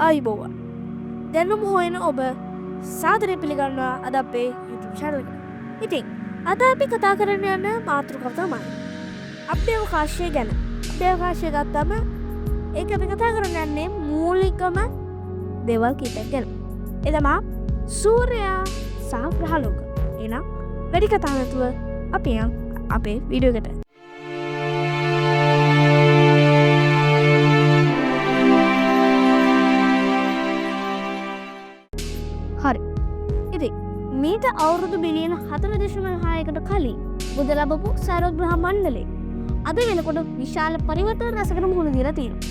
ආයුබෝවන්. දැනුම හොයන ඔබ සාදරයෙන් පිළිගන්නවා අද අපේ YouTube channel එකට. ඉතින් අද අපි කතා කරන්න යන මාතෘකාව තමයි අභ්‍යවකාශය ගැන. අභ්‍යවකාශය ගත්තම ඒක අපි කතා කරන්න යන්නේ මූලිකම දේවල් කීපයක් ගැන. ඒ තමයි සූර්යයා සහ ග්‍රහලෝක. එහෙනම් වැඩි කතා නැතුව අපි යන් අපේ වීඩියෝ එකට. හරි. ඉතින් මීට අවුරුදු බිලියන 4.6කට කලින් බුද ලැබපු සෞර ග්‍රහ මණ්ඩලය අද වෙනකොට විශාල පරිවර්තන රැසකට මුහුණ දීලා තියෙනවා.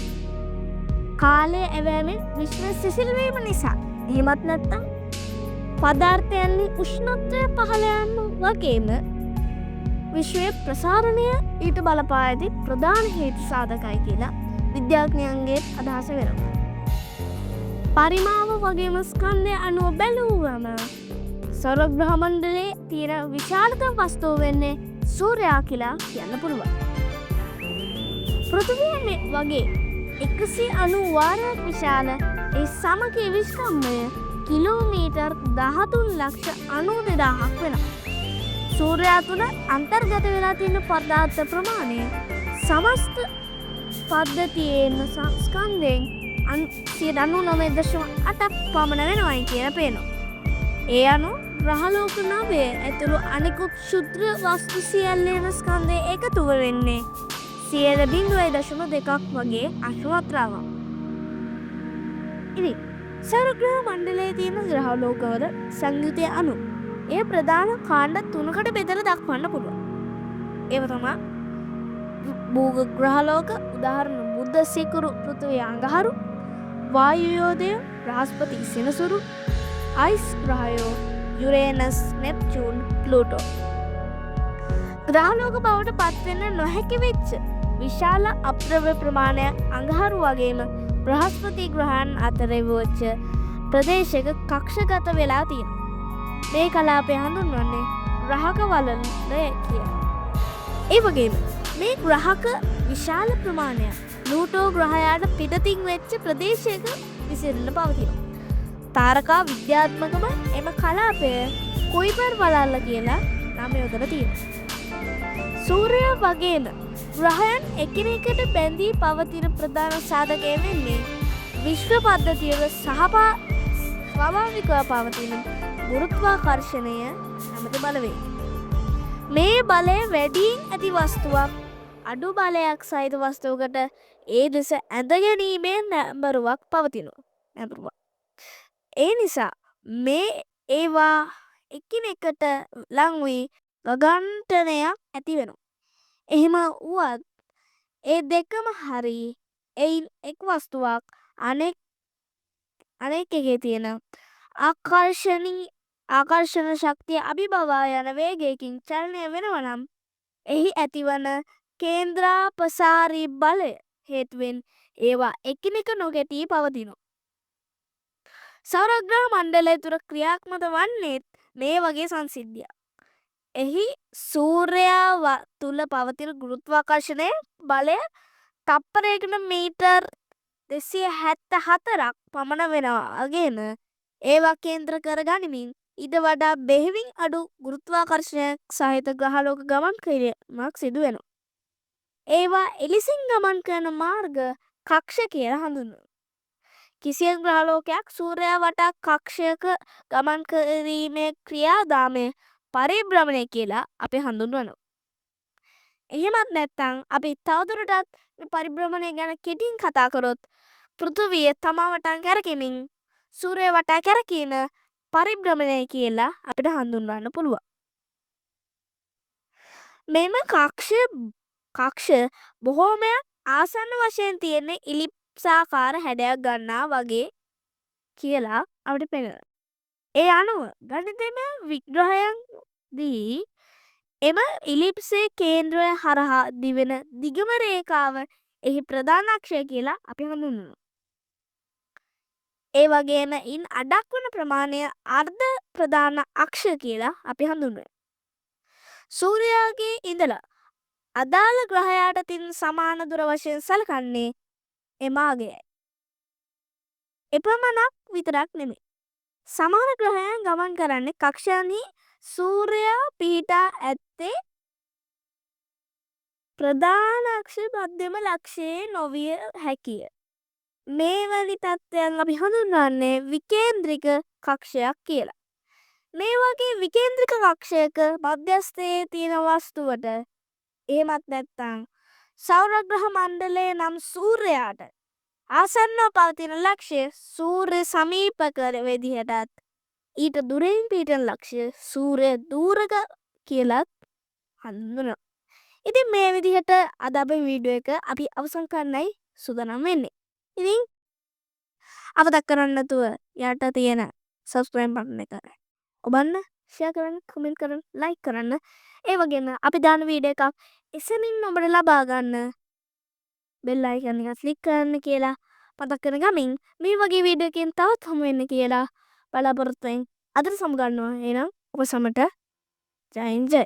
කාලය ඇවෑමෙන් විශ්ව සිසිල් වීම නිසා එහෙමත් නැත්නම් පදාර්ථයන්හි උෂ්ණත්වය පහළ යන වගේම විශ්වයේ ප්‍රසාරණය ඊට බලපා ඇති ප්‍රධාන හේතු සාධකයි කියලා විද්‍යාඥයන්ගේ අදහස වෙනවා. පරිමාව වගේම ස්කන්ධය අනුව බැලුවම සෞර ග්‍රහ මණ්ඩලයේ තියෙන විශාලතම වස්තුව වෙන්නේ සූර්යයා කියලා කියන්න පුළුවන්. පෘථිවිය වගේ 190 වාරයක් විශාල ඒ සමගි විස්කම්මය කිලෝමීටර් 13,92,000ක් වෙනවා. සූර්යයා තුළ අන්තර්ගත වෙලා තියෙන පදාර්ථ ප්‍රමාණය සමස්ත පද්ධතියෙන් ස්කන්ධයෙන් 99.8ක් පමණ වෙනවයි කියලා පේනවා. ඒ අනුව ග්‍රහලෝක 9 ඇතුළු අනෙකුත් ක්ෂුද්‍ර වස්තු සියල්ලේම ස්කන්ධය එකතු වෙන්නේ 0.2ක් වගේ අශ්වත්‍රාවක්. ඉතින් සෞර ග්‍රහ මණ්ඩලයේ තියෙන ග්‍රහලෝකවල සංයුතිය අනුව ඒ ප්‍රධාන කාණ්ඩ 3කට බෙදලා දක්වන්න පුළුවන්. ඒව තමයි භූග ග්‍රහලෝක, උදාහරණ බුධ සිකුරු පෘථිවි අඟහරු, වායු යෝධය බ්‍රහස්පති සෙනසුරු, අයිස් ග්‍රහයෝ යුරේනස් නෙප්චූන් ප්ලූටෝ. ග්‍රහලෝක බවට පත්වෙන්න නොහැකි වෙච්ච විශාල අප්‍රව්‍ය ප්‍රමාණයක් අඟහරු වගේම බ්‍රහස්පති ග්‍රහයන් අතර වච්ච ප්‍රදේශයක කක්ෂගත වෙලා තියෙනවා. මේ කලාපය හඳුන්වන්නේ ග්‍රහක වලලය කියලා. ඒ වගේම මේ ග්‍රහක විශාල ප්‍රමාණයක් ප්ලූටෝ ග්‍රහයාට පිටතින් වෙච්ච ප්‍රදේශයක විසිරෙන්න පවතිනවා. තාරකා විද්‍යාත්මකව එම කලාපය කුයිපර් වලල්ල කියලා නම යොදලා තියෙනවා. සූර්යයා වගේම ග්‍රහයන් එකිනෙකට බැඳී පවතින ප්‍රධාන සාධකය වෙන්නේ විශ්ව පද්ධතියක ස්වාභාවිකව පවතින ගුරුත්වාකර්ෂණය නැමැති බලවේගය. මේ බලය වැඩියෙන් ඇති වස්තුවක් අඩු බලයක් සහිත වස්තුවකට ඒ දෙස ඇඳ ගැනීමේ නැඹරුවක් පවතිනවා. ඒ නිසා මේ ඒවා එකිනෙකට ලං වී ගගන්ටනයක් ඇති වෙනවා. එහෙම වුවත් ඒ දෙකම හරි එයින් එක් වස්තුවක් අනෙක් එකේ තියෙන ආකර්ෂණ ශක්තිය අභිබවා යන වේගයකින් චලනය වෙනවා නම් එහි ඇතිවන කේන්ද්‍රාපසාරී බලය හේතුවෙන් ඒවා එකිනෙක නොගැටී පවතිනවා. සෞර ග්‍රහ මණ්ඩලය තුර ක්‍රියාත්මක වන්නේත් මේ වගේ සංසිද්ධියක්. එහි සූර්යයා තුළ පවතින ගුරුත්වාකර්ෂණය බලය තප්පරයකට මීටර් 274ක් පමණ වෙනවා වගේම ඒවා කේන්ද්‍ර කර ගනිමින් ඊට වඩා බෙහෙවින් අඩු ගුරුත්වාකර්ෂණයක් සහිත ග්‍රහලෝක ගමන් කිරීමක් සිදු වෙනවා. ඒවා එලිසින් ගමන් කරන මාර්ග කක්ෂ කියලා හඳුන්වනවා. කිසියම් ග්‍රහලෝකයක් සූර්යයා වටා කක්ෂයක ගමන් කිරීමේ ක්‍රියාදාමය පරිභ්‍රමණය කියලා අපි හඳුන්වනවා. එහෙමත් නැත්නම් අපි තවදුරටත් පරිභ්‍රමණය ගැන කෙටියෙන් කතා කරොත් පෘථිවිය තමා වටා කැරකෙමින් සූර්යය වටා කැරකෙන පරිභ්‍රමණය කියලා අපිට හඳුන්වන්න පුළුවන්. මෙම කක්ෂ බොහෝමයක් ආසන්න වශයෙන් තියෙන ඉලිප්සාකාර හැඩයක් ගන්නා වගේ කියලා අපිට පෙනෙනවා. ඒ අනුව ගණිතමය විග්‍රහයන්දී එම ඉලිප්සේ කේන්ද්‍රය හරහා දිවෙන දිගම රේඛාව එහි ප්‍රධාන අක්ෂය කියලා අපි හඳුන්වනවා. ඒ වගේම ඉන් අඩක් වන ප්‍රමාණය අර්ධ ප්‍රධාන අක්ෂ කියලා අපි හඳුන්වනවා. සූර්යයාගේ ඉඳලා අදාළ ග්‍රහයාට තින් සමාන දුර වශයෙන් සැලකන්නේ එම අගයයි. එපමණක් විතරක් නෙමෙයි. සමහර ග්‍රහයන් ගමන් කරන්නේ කක්ෂයන්හි සූර්යයා පිහිටා ඇත්තේ ප්‍රධාන අක්ෂ මධ්‍යම ලක්ෂයේ නොවිය හැකිය. මේ වැනි තත්ත්වයන් අපි හඳුන්වන්නේ විකේන්ද්‍රික කක්ෂයක් කියලා. මේ වගේ විකේන්ද්‍රික කක්ෂයක මධ්‍යස්ථයේ තියෙන වස්තුවට එහෙමත් නැත්නම් සෞරග්‍රහ මණ්ඩලයේ නම් සූර්යයාට ආසන්නව පවතින ලක්ෂය සූර්ය සමීප කර විදිහටත් ඊට දුරින් පිහිටන ලක්ෂය සූර්ය දූරක කියලත් හඳුන්වනවා. ඉතින් මේ විදිහට අද අපේ වීඩියෝ එක අපි අවසන් කරන්නයි සූදානම් වෙන්නේ. ඉතින් අවතක් කරන්න නැතුව යට තියෙන subscribe button එක ඔබන්න share කරන්න, comment කරන්න, like කරන්න. ඒ වගේම අපි දාන වීඩියෝ එකක් එසමින් ඔබට ලබා ගන්න bell icon එක click කරන්න කියලා මතක් කරන ගමින් මේ වගේ වීඩියෝ එකකින් තවත් හමු වෙන්න කියලා බලාපොරොත්තු වෙමින් අදට සමුගන්නවා. එහෙනම් ඔබ සමට ජයෙන් ජය.